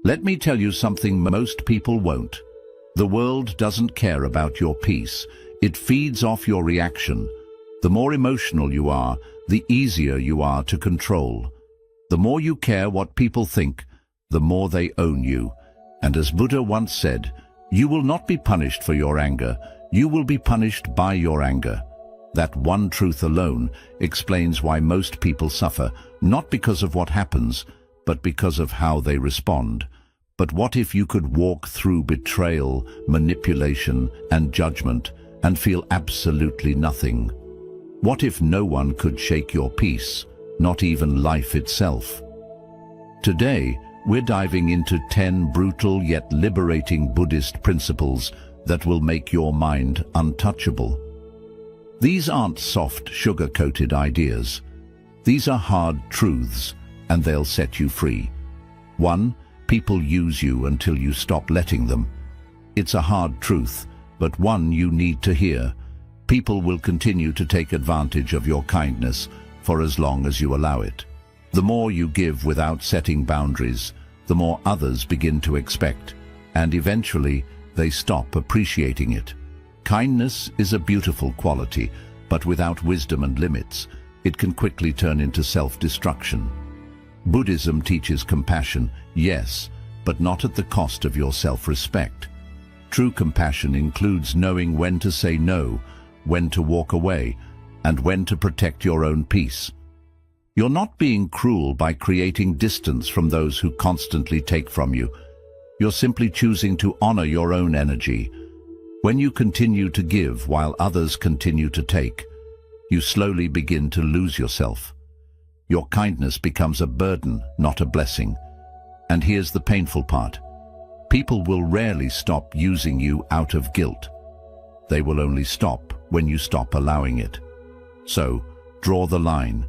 Let me tell you something most people won't. The world doesn't care about your peace. It feeds off your reaction. The more emotional you are, the easier you are to control. The more you care what people think, the more they own you. And as Buddha once said, you will not be punished for your anger, you will be punished by your anger. That one truth alone explains why most people suffer, not because of what happens, but because of how they respond. But what if you could walk through betrayal, manipulation, and judgment and feel absolutely nothing? What if no one could shake your peace, not even life itself? Today, we're diving into 10 brutal yet liberating Buddhist principles that will make your mind untouchable. These aren't soft, sugar-coated ideas. These are hard truths, and they'll set you free. 1. People use you until you stop letting them. It's a hard truth, but one you need to hear. People will continue to take advantage of your kindness for as long as you allow it. The more you give without setting boundaries, the more others begin to expect, and eventually they stop appreciating it. Kindness is a beautiful quality, but without wisdom and limits, it can quickly turn into self-destruction. Buddhism teaches compassion, yes, but not at the cost of your self-respect. True compassion includes knowing when to say no, when to walk away, and when to protect your own peace. You're not being cruel by creating distance from those who constantly take from you. You're simply choosing to honor your own energy. When you continue to give while others continue to take, you slowly begin to lose yourself. Your kindness becomes a burden, not a blessing. And here's the painful part. People will rarely stop using you out of guilt. They will only stop when you stop allowing it. So, draw the line.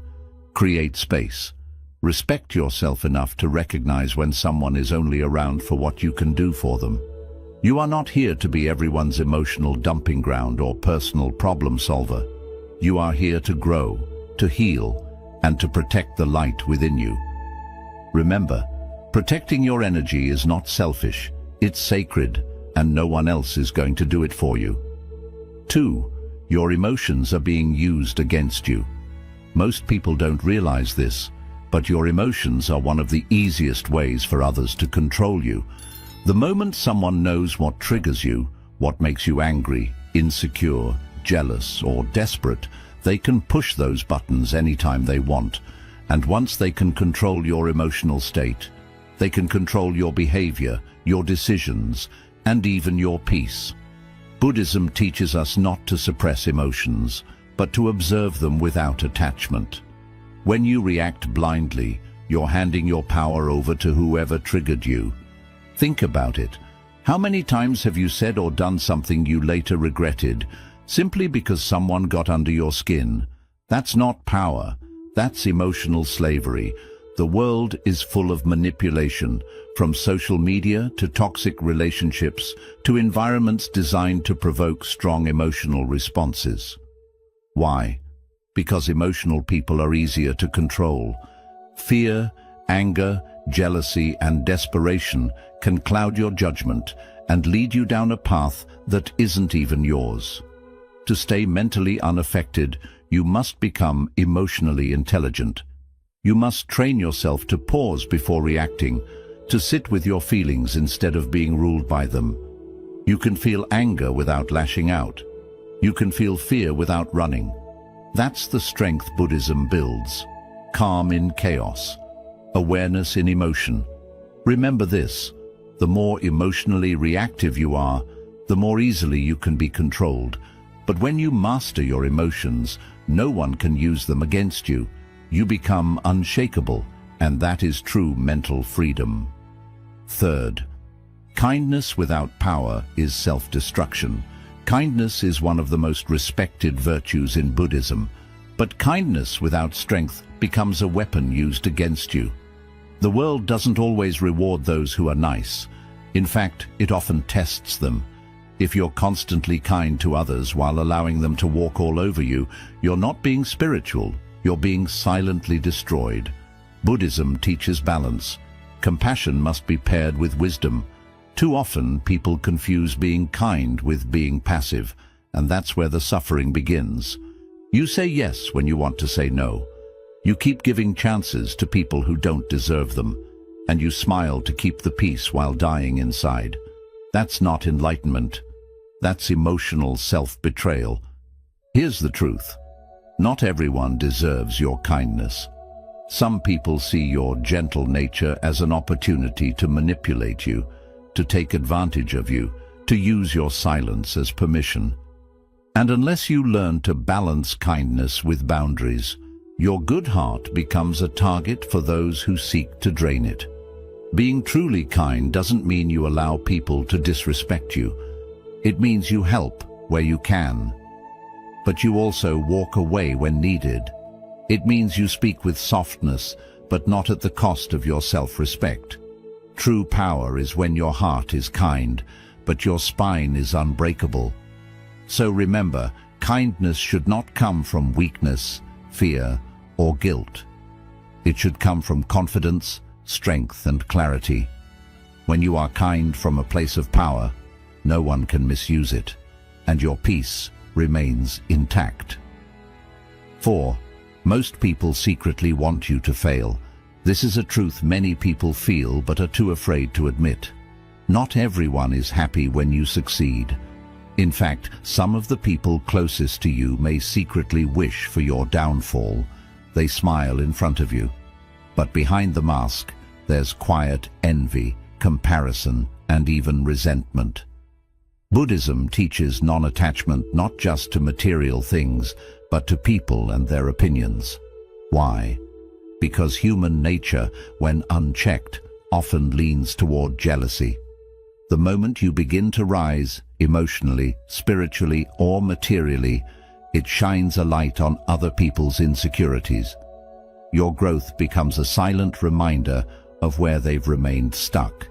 Create space. Respect yourself enough to recognize when someone is only around for what you can do for them. You are not here to be everyone's emotional dumping ground or personal problem solver. You are here to grow, to heal, and to protect the light within you. Remember, protecting your energy is not selfish, it's sacred, and no one else is going to do it for you. 2. Your emotions are being used against you. Most people don't realize this, but your emotions are one of the easiest ways for others to control you. The moment someone knows what triggers you, what makes you angry, insecure, jealous, or desperate, they can push those buttons anytime they want. And once they can control your emotional state, they can control your behavior, your decisions, and even your peace. Buddhism teaches us not to suppress emotions, but to observe them without attachment. When you react blindly, you're handing your power over to whoever triggered you. Think about it. How many times have you said or done something you later regretted, simply because someone got under your skin? That's not power. That's emotional slavery. The world is full of manipulation, from social media to toxic relationships to environments designed to provoke strong emotional responses. Why? Because emotional people are easier to control. Fear, anger, jealousy, and desperation can cloud your judgment and lead you down a path that isn't even yours. To stay mentally unaffected, you must become emotionally intelligent. You must train yourself to pause before reacting, to sit with your feelings instead of being ruled by them. You can feel anger without lashing out. You can feel fear without running. That's the strength Buddhism builds. Calm in chaos. Awareness in emotion. Remember this, the more emotionally reactive you are, the more easily you can be controlled. But when you master your emotions, no one can use them against you. You become unshakable, and that is true mental freedom. 3rd, kindness without power is self-destruction. Kindness is one of the most respected virtues in Buddhism, but kindness without strength becomes a weapon used against you. The world doesn't always reward those who are nice. In fact, it often tests them. If you're constantly kind to others while allowing them to walk all over you, you're not being spiritual, you're being silently destroyed. Buddhism teaches balance. Compassion must be paired with wisdom. Too often, people confuse being kind with being passive, and that's where the suffering begins. You say yes when you want to say no. You keep giving chances to people who don't deserve them, and you smile to keep the peace while dying inside. That's not enlightenment. That's emotional self-betrayal. Here's the truth. Not everyone deserves your kindness. Some people see your gentle nature as an opportunity to manipulate you, to take advantage of you, to use your silence as permission. And unless you learn to balance kindness with boundaries, your good heart becomes a target for those who seek to drain it. Being truly kind doesn't mean you allow people to disrespect you. It means you help where you can, but you also walk away when needed. It means you speak with softness, but not at the cost of your self-respect. True power is when your heart is kind, but your spine is unbreakable. So remember, kindness should not come from weakness, fear, or guilt. It should come from confidence, strength, and clarity. When you are kind from a place of power, no one can misuse it, and your peace remains intact. 4. Most people secretly want you to fail. This is a truth many people feel but are too afraid to admit. Not everyone is happy when you succeed. In fact, some of the people closest to you may secretly wish for your downfall. They smile in front of you. But behind the mask, there's quiet envy, comparison, and even resentment. Buddhism teaches non-attachment not just to material things, but to people and their opinions. Why? Because human nature, when unchecked, often leans toward jealousy. The moment you begin to rise, emotionally, spiritually, or materially, it shines a light on other people's insecurities. Your growth becomes a silent reminder of where they've remained stuck.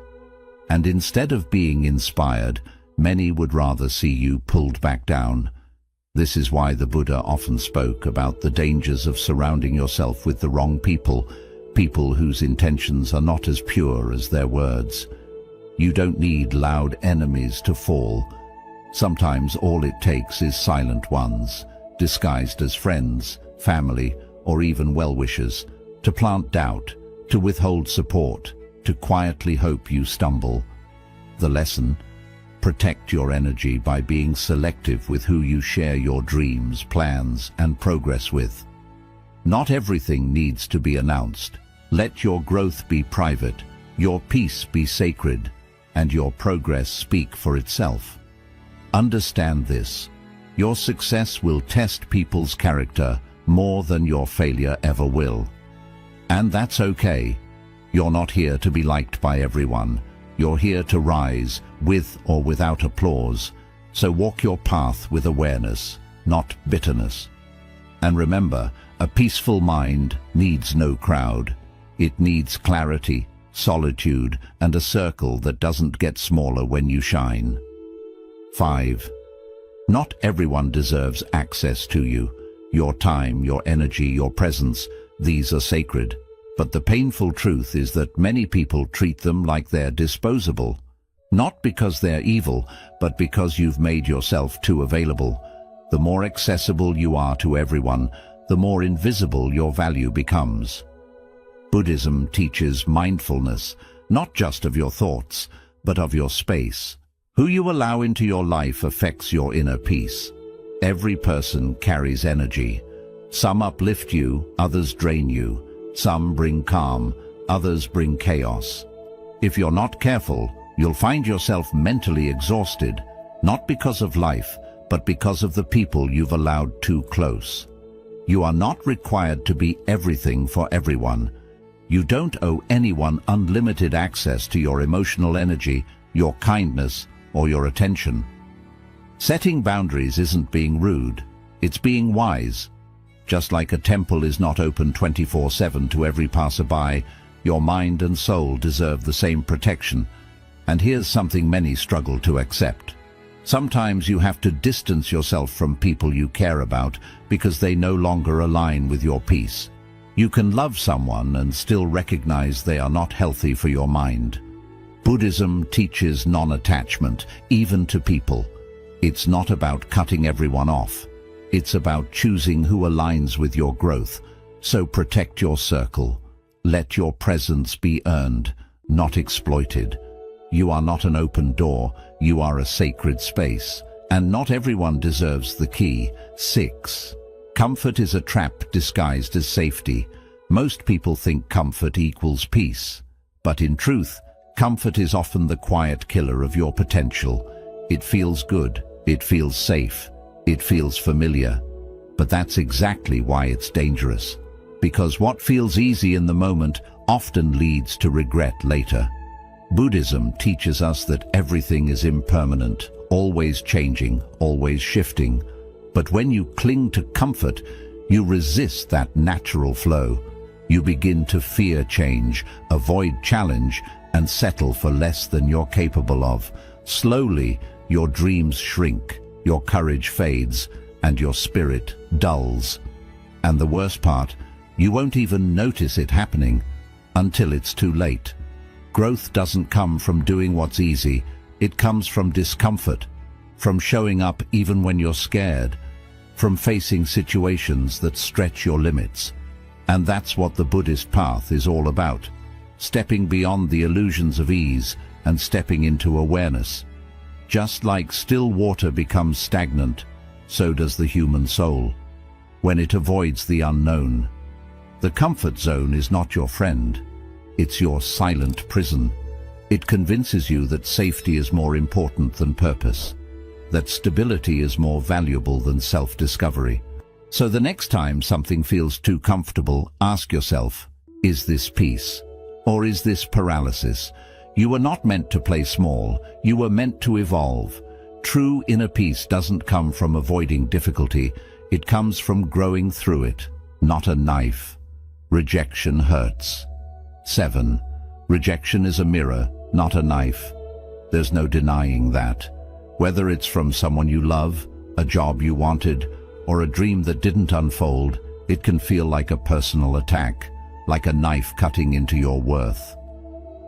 And instead of being inspired, many would rather see you pulled back down. This is why the Buddha often spoke about the dangers of surrounding yourself with the wrong people, people whose intentions are not as pure as their words. You don't need loud enemies to fall. Sometimes all it takes is silent ones, disguised as friends, family, or even well-wishers, to plant doubt, to withhold support, to quietly hope you stumble. The lesson: protect your energy by being selective with who you share your dreams, plans, and progress with. Not everything needs to be announced. Let your growth be private, your peace be sacred, and your progress speak for itself. Understand this: your success will test people's character more than your failure ever will. And that's okay. You're not here to be liked by everyone. You're here to rise, with or without applause. So walk your path with awareness, not bitterness. And remember, a peaceful mind needs no crowd. It needs clarity, solitude, and a circle that doesn't get smaller when you shine. 5. Not everyone deserves access to you. Your time, your energy, your presence, these are sacred. But the painful truth is that many people treat them like they're disposable. Not because they're evil, but because you've made yourself too available. The more accessible you are to everyone, the more invisible your value becomes. Buddhism teaches mindfulness, not just of your thoughts, but of your space. Who you allow into your life affects your inner peace. Every person carries energy. Some uplift you, others drain you. Some bring calm, others bring chaos. If you're not careful, you'll find yourself mentally exhausted, not because of life, but because of the people you've allowed too close. You are not required to be everything for everyone. You don't owe anyone unlimited access to your emotional energy, your kindness, or your attention. Setting boundaries isn't being rude, it's being wise. Just like a temple is not open 24/7 to every passerby, your mind and soul deserve the same protection. And here's something many struggle to accept. Sometimes you have to distance yourself from people you care about because they no longer align with your peace. You can love someone and still recognize they are not healthy for your mind. Buddhism teaches non-attachment, even to people. It's not about cutting everyone off. It's about choosing who aligns with your growth. So protect your circle. Let your presence be earned, not exploited. You are not an open door, you are a sacred space. And not everyone deserves the key. 6. Comfort is a trap disguised as safety. Most people think comfort equals peace. But in truth, comfort is often the quiet killer of your potential. It feels good, it feels safe, it feels familiar. But that's exactly why it's dangerous. Because what feels easy in the moment often leads to regret later. Buddhism teaches us that everything is impermanent, always changing, always shifting. But when you cling to comfort, you resist that natural flow. You begin to fear change, avoid challenge, and settle for less than you're capable of. Slowly, your dreams shrink, your courage fades, and your spirit dulls. And the worst part, you won't even notice it happening until it's too late. Growth doesn't come from doing what's easy. It comes from discomfort, from showing up even when you're scared, from facing situations that stretch your limits. And that's what the Buddhist path is all about. Stepping beyond the illusions of ease and stepping into awareness. Just like still water becomes stagnant, so does the human soul, when it avoids the unknown. The comfort zone is not your friend. It's your silent prison. It convinces you that safety is more important than purpose, that stability is more valuable than self-discovery. So the next time something feels too comfortable, ask yourself, is this peace? Or is this paralysis? You were not meant to play small, you were meant to evolve. True inner peace doesn't come from avoiding difficulty, it comes from growing through it, not a knife. Rejection hurts. 7. Rejection is a mirror, not a knife. There's no denying that. Whether it's from someone you love, a job you wanted, or a dream that didn't unfold, it can feel like a personal attack, like a knife cutting into your worth.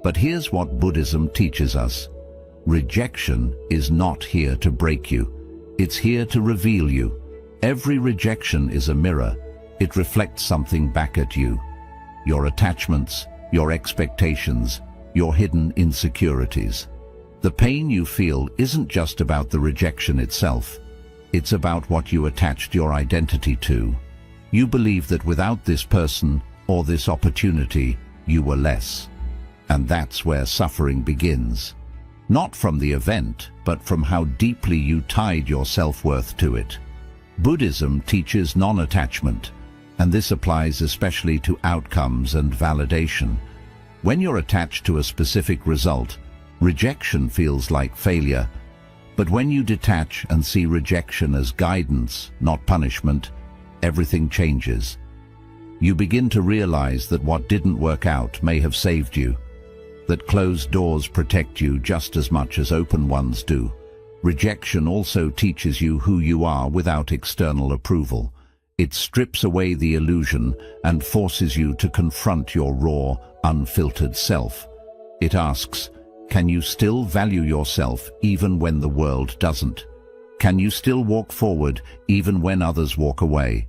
But here's what Buddhism teaches us. Rejection is not here to break you. It's here to reveal you. Every rejection is a mirror. It reflects something back at you. Your attachments, your expectations, your hidden insecurities. The pain you feel isn't just about the rejection itself. It's about what you attached your identity to. You believe that without this person or this opportunity, you were less. And that's where suffering begins. Not from the event, but from how deeply you tied your self-worth to it. Buddhism teaches non-attachment, and this applies especially to outcomes and validation. When you're attached to a specific result, rejection feels like failure. But when you detach and see rejection as guidance, not punishment, everything changes. You begin to realize that what didn't work out may have saved you, that closed doors protect you just as much as open ones do. Rejection also teaches you who you are without external approval. It strips away the illusion and forces you to confront your raw, unfiltered self. It asks, can you still value yourself even when the world doesn't? Can you still walk forward even when others walk away?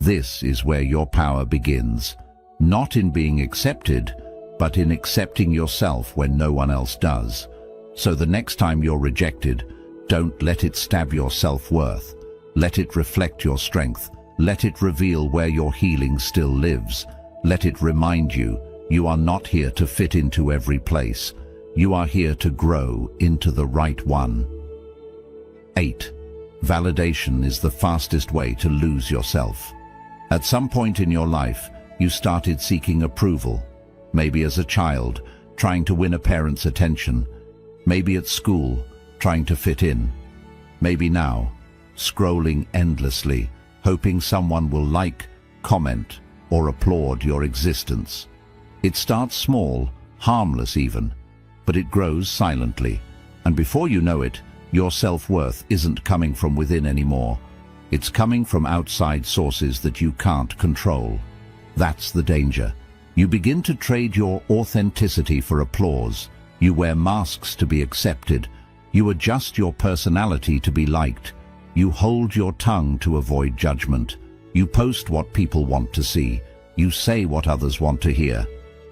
This is where your power begins, not in being accepted, but in accepting yourself when no one else does. So the next time you're rejected, don't let it stab your self-worth. Let it reflect your strength. Let it reveal where your healing still lives. Let it remind you, you are not here to fit into every place. You are here to grow into the right one. 8. Validation is the fastest way to lose yourself. At some point in your life, you started seeking approval. Maybe as a child, trying to win a parent's attention. Maybe at school, trying to fit in. Maybe now, scrolling endlessly, hoping someone will like, comment, or applaud your existence. It starts small, harmless even, but it grows silently, and before you know it, your self-worth isn't coming from within anymore. It's coming from outside sources that you can't control. That's the danger. You begin to trade your authenticity for applause. You wear masks to be accepted. You adjust your personality to be liked. You hold your tongue to avoid judgment. You post what people want to see. You say what others want to hear.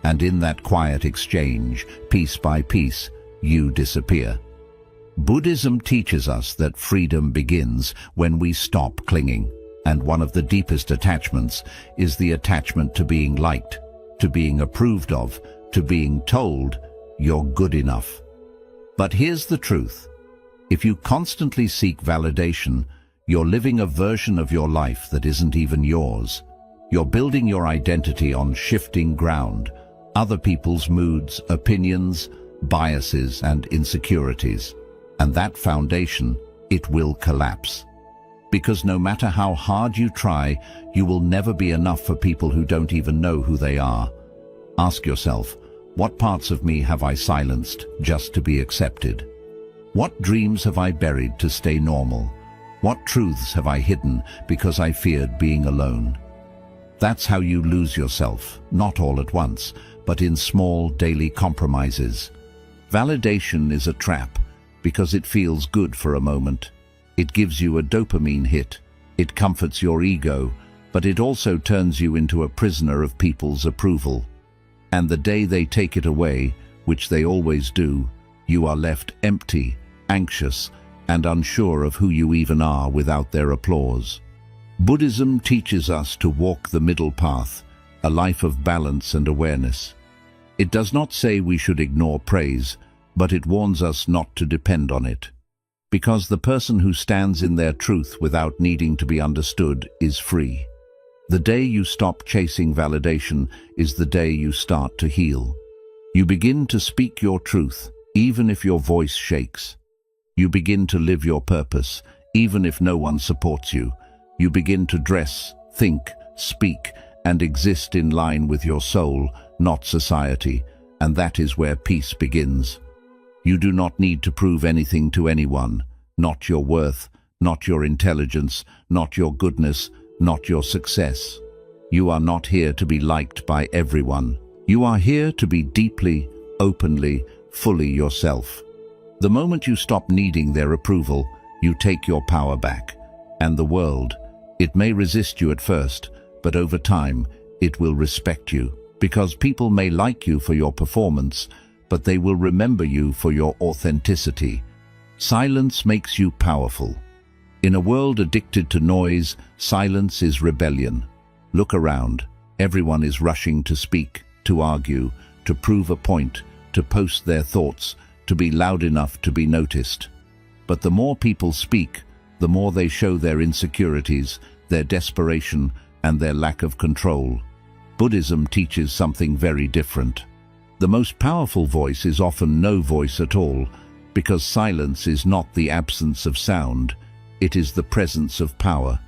And in that quiet exchange, piece by piece, you disappear. Buddhism teaches us that freedom begins when we stop clinging. And one of the deepest attachments is the attachment to being liked, to being approved of, to being told you're good enough. But here's the truth. If you constantly seek validation, you're living a version of your life that isn't even yours. You're building your identity on shifting ground, other people's moods, opinions, biases, and insecurities. And that foundation, it will collapse. Because no matter how hard you try, you will never be enough for people who don't even know who they are. Ask yourself, what parts of me have I silenced just to be accepted? What dreams have I buried to stay normal? What truths have I hidden because I feared being alone? That's how you lose yourself, not all at once, but in small daily compromises. Validation is a trap because it feels good for a moment. It gives you a dopamine hit. It comforts your ego, but it also turns you into a prisoner of people's approval. And the day they take it away, which they always do, you are left empty, anxious, and unsure of who you even are without their applause. Buddhism teaches us to walk the middle path, a life of balance and awareness. It does not say we should ignore praise, but it warns us not to depend on it. Because the person who stands in their truth without needing to be understood is free. The day you stop chasing validation is the day you start to heal. You begin to speak your truth, even if your voice shakes. You begin to live your purpose, even if no one supports you. You begin to dress, think, speak, and exist in line with your soul, not society, and that is where peace begins. You do not need to prove anything to anyone, not your worth, not your intelligence, not your goodness, not your success. You are not here to be liked by everyone. You are here to be deeply, openly, fully yourself. The moment you stop needing their approval, you take your power back. And the world, it may resist you at first, but over time, it will respect you. Because people may like you for your performance, but they will remember you for your authenticity. Silence makes you powerful. In a world addicted to noise, silence is rebellion. Look around. Everyone is rushing to speak, to argue, to prove a point, to post their thoughts, to be loud enough to be noticed. But the more people speak, the more they show their insecurities, their desperation, and their lack of control. Buddhism teaches something very different. The most powerful voice is often no voice at all, because silence is not the absence of sound, it is the presence of power.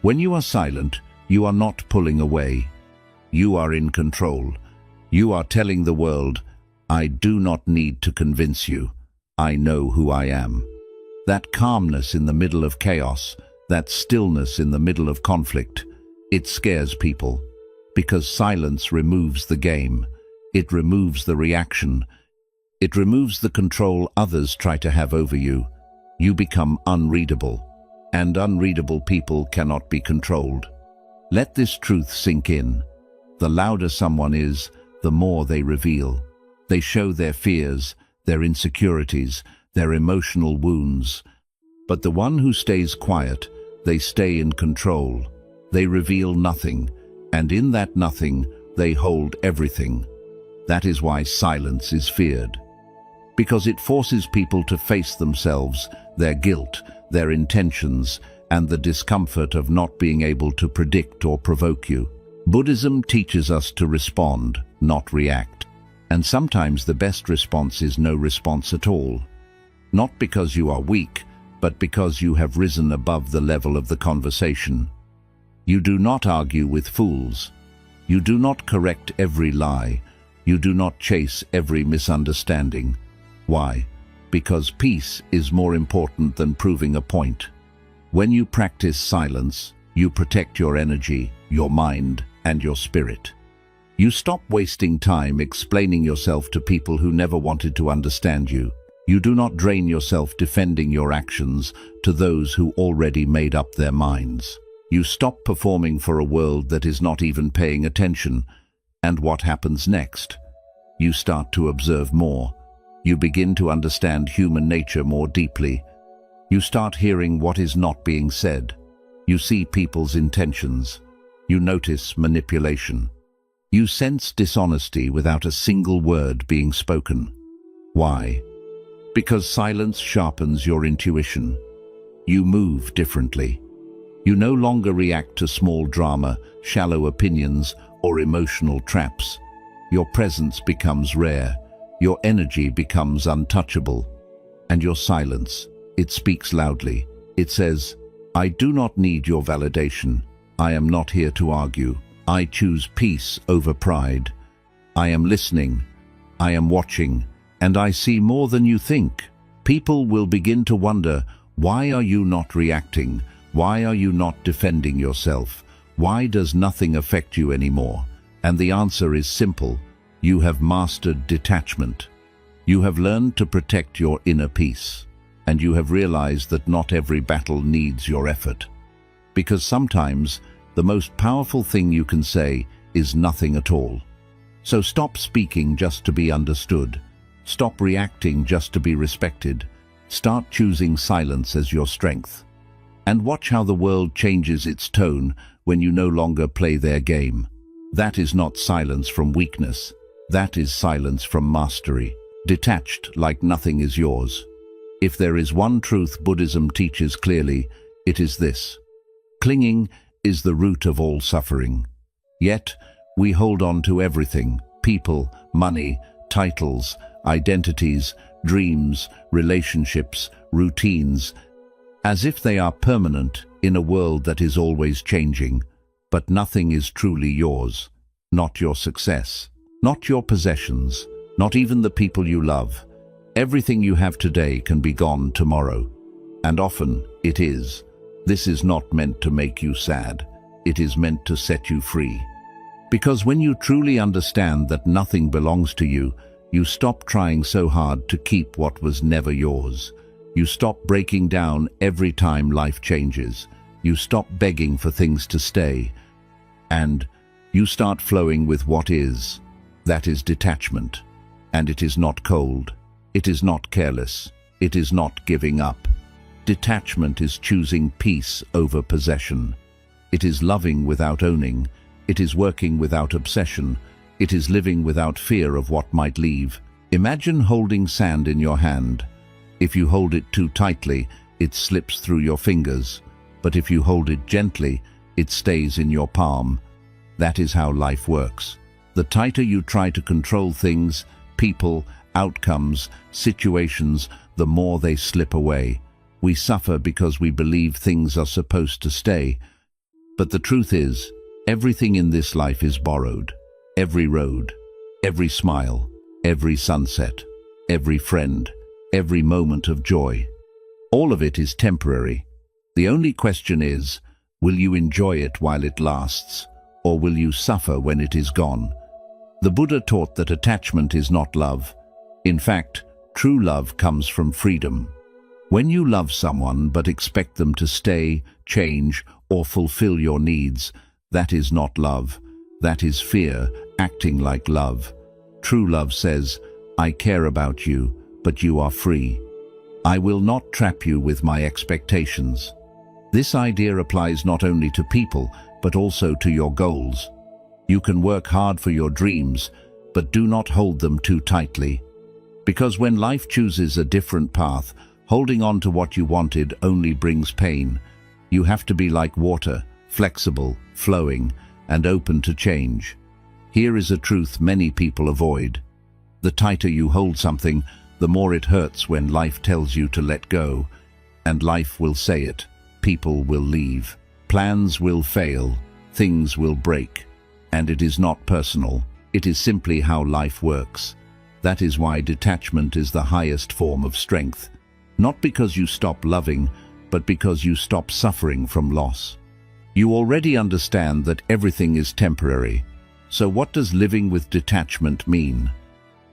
When you are silent, you are not pulling away. You are in control. You are telling the world, I do not need to convince you. I know who I am. That calmness in the middle of chaos, that stillness in the middle of conflict, it scares people, because silence removes the game. It removes the reaction. It removes the control others try to have over you. You become unreadable, and unreadable people cannot be controlled. Let this truth sink in. The louder someone is, the more they reveal. They show their fears, their insecurities, their emotional wounds. But the one who stays quiet, they stay in control. They reveal nothing, and in that nothing, they hold everything. That is why silence is feared. Because it forces people to face themselves, their guilt, their intentions, and the discomfort of not being able to predict or provoke you. Buddhism teaches us to respond, not react. And sometimes the best response is no response at all. Not because you are weak, but because you have risen above the level of the conversation. You do not argue with fools. You do not correct every lie. You do not chase every misunderstanding. Why? Because peace is more important than proving a point. When you practice silence, you protect your energy, your mind, and your spirit. You stop wasting time explaining yourself to people who never wanted to understand you. You do not drain yourself defending your actions to those who already made up their minds. You stop performing for a world that is not even paying attention. And what happens next? You start to observe more. You begin to understand human nature more deeply. You start hearing what is not being said. You see people's intentions. You notice manipulation. You sense dishonesty without a single word being spoken. Why? Because silence sharpens your intuition. You move differently. You no longer react to small drama, shallow opinions, or emotional traps. Your presence becomes rare. Your energy becomes untouchable. And your silence, it speaks loudly. It says, I do not need your validation. I am not here to argue. I choose peace over pride. I am listening. I am watching. And I see more than you think. People will begin to wonder, why are you not reacting? Why are you not defending yourself? Why does nothing affect you anymore? And the answer is simple. You have mastered detachment. You have learned to protect your inner peace. And you have realized that not every battle needs your effort. Because sometimes, the most powerful thing you can say is nothing at all. So stop speaking just to be understood. Stop reacting just to be respected. Start choosing silence as your strength. And watch how the world changes its tone when you no longer play their game. That is not silence from weakness. That is silence from mastery. Detached like nothing is yours. If there is one truth Buddhism teaches clearly, it is this. Clinging is the root of all suffering. Yet, we hold on to everything: people, money, titles, identities, dreams, relationships, routines, as if they are permanent in a world that is always changing. But nothing is truly yours. Not your success, not your possessions, not even the people you love. Everything you have today can be gone tomorrow. And often it is. This is not meant to make you sad. It is meant to set you free. Because when you truly understand that nothing belongs to you, you stop trying so hard to keep what was never yours. You stop breaking down every time life changes. You stop begging for things to stay. And you start flowing with what is. That is detachment. And it is not cold. It is not careless. It is not giving up. Detachment is choosing peace over possession. It is loving without owning. It is working without obsession. It is living without fear of what might leave. Imagine holding sand in your hand. If you hold it too tightly, it slips through your fingers. But if you hold it gently, it stays in your palm. That is how life works. The tighter you try to control things, people, outcomes, situations, the more they slip away. We suffer because we believe things are supposed to stay. But the truth is, everything in this life is borrowed. Every road, every smile, every sunset, every friend, every moment of joy. All of it is temporary. The only question is, will you enjoy it while it lasts, or will you suffer when it is gone? The Buddha taught that attachment is not love. In fact, true love comes from freedom. When you love someone but expect them to stay, change, or fulfill your needs, that is not love. That is fear, acting like love. True love says, I care about you, but you are free. I will not trap you with my expectations. This idea applies not only to people, but also to your goals. You can work hard for your dreams, but do not hold them too tightly. Because when life chooses a different path, holding on to what you wanted only brings pain. You have to be like water, flexible, flowing, and open to change. Here is a truth many people avoid. The tighter you hold something, the more it hurts when life tells you to let go. And life will say it. People will leave. Plans will fail. Things will break. And it is not personal. It is simply how life works. That is why detachment is the highest form of strength. Not because you stop loving, but because you stop suffering from loss. You already understand that everything is temporary. So what does living with detachment mean?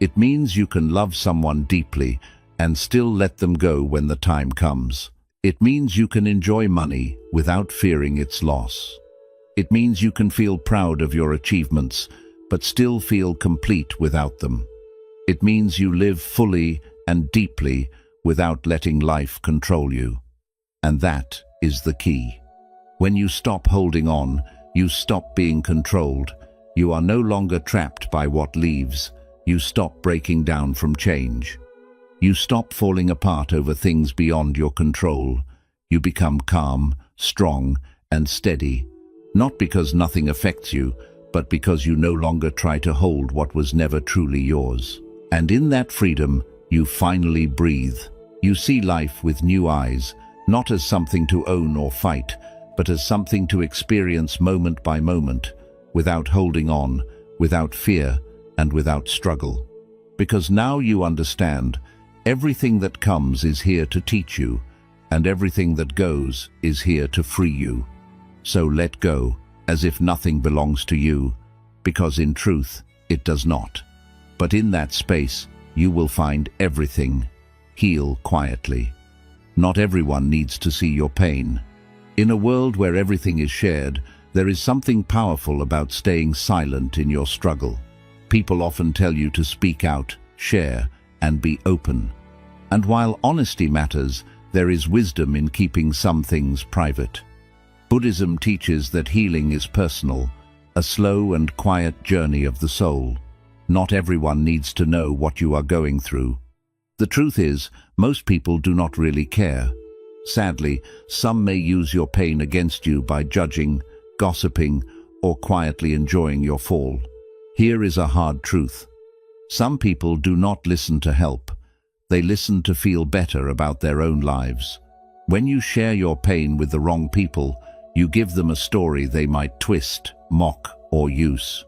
It means you can love someone deeply and still let them go when the time comes. It means you can enjoy money without fearing its loss. It means you can feel proud of your achievements, but still feel complete without them. It means you live fully and deeply without letting life control you. And that is the key. When you stop holding on, you stop being controlled. You are no longer trapped by what leaves. You stop breaking down from change. You stop falling apart over things beyond your control. You become calm, strong, and steady, not because nothing affects you, but because you no longer try to hold what was never truly yours. And in that freedom, you finally breathe. You see life with new eyes, not as something to own or fight, but as something to experience moment by moment, without holding on, without fear, and without struggle. Because now you understand, everything that comes is here to teach you, and everything that goes is here to free you. So let go, as if nothing belongs to you, because in truth, it does not. But in that space, you will find everything. Heal quietly. Not everyone needs to see your pain. In a world where everything is shared, there is something powerful about staying silent in your struggle. People often tell you to speak out, share, and be open. And while honesty matters, there is wisdom in keeping some things private. Buddhism teaches that healing is personal, a slow and quiet journey of the soul. Not everyone needs to know what you are going through. The truth is, most people do not really care. Sadly, some may use your pain against you by judging, gossiping, or quietly enjoying your fall. Here is a hard truth. Some people do not listen to help. They listen to feel better about their own lives. When you share your pain with the wrong people, you give them a story they might twist, mock, or use.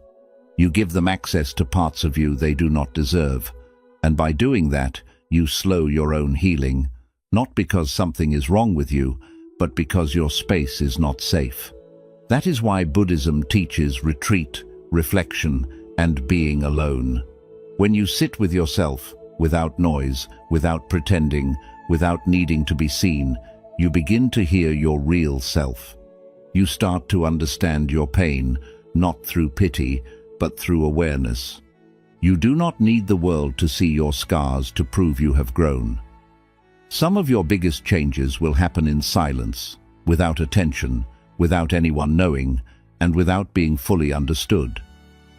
You give them access to parts of you they do not deserve. And by doing that, you slow your own healing, not because something is wrong with you, but because your space is not safe. That is why Buddhism teaches retreat, reflection, and being alone. When you sit with yourself, without noise, without pretending, without needing to be seen, you begin to hear your real self. You start to understand your pain, not through pity, but through awareness. You do not need the world to see your scars to prove you have grown. Some of your biggest changes will happen in silence, without attention, without anyone knowing, and without being fully understood.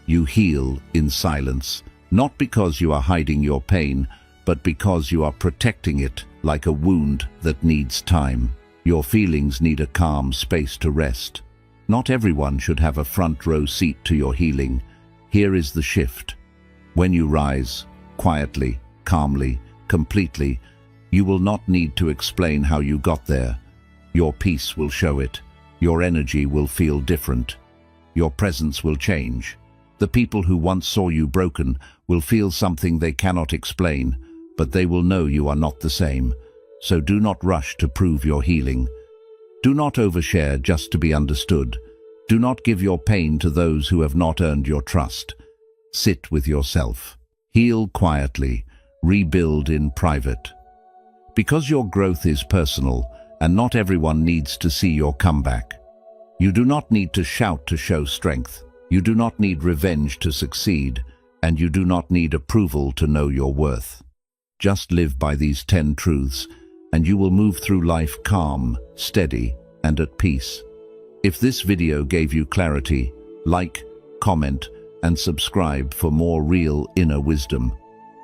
You heal in silence, not because you are hiding your pain, but because you are protecting it like a wound that needs time. Your feelings need a calm space to rest. Not everyone should have a front row seat to your healing. Here is the shift. When you rise, quietly, calmly, completely, you will not need to explain how you got there. Your peace will show it. Your energy will feel different. Your presence will change. The people who once saw you broken will feel something they cannot explain, but they will know you are not the same. So do not rush to prove your healing. Do not overshare just to be understood. Do not give your pain to those who have not earned your trust. Sit with yourself. Heal quietly. Rebuild in private. Because your growth is personal, and not everyone needs to see your comeback. You do not need to shout to show strength. You do not need revenge to succeed, and you do not need approval to know your worth. Just live by these 10 truths, and you will move through life calm, steady, and at peace. If this video gave you clarity, like, comment, and subscribe for more real inner wisdom.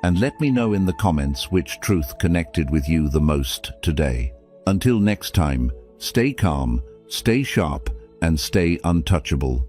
And let me know in the comments which truth connected with you the most today. Until next time, stay calm, stay sharp, and stay untouchable.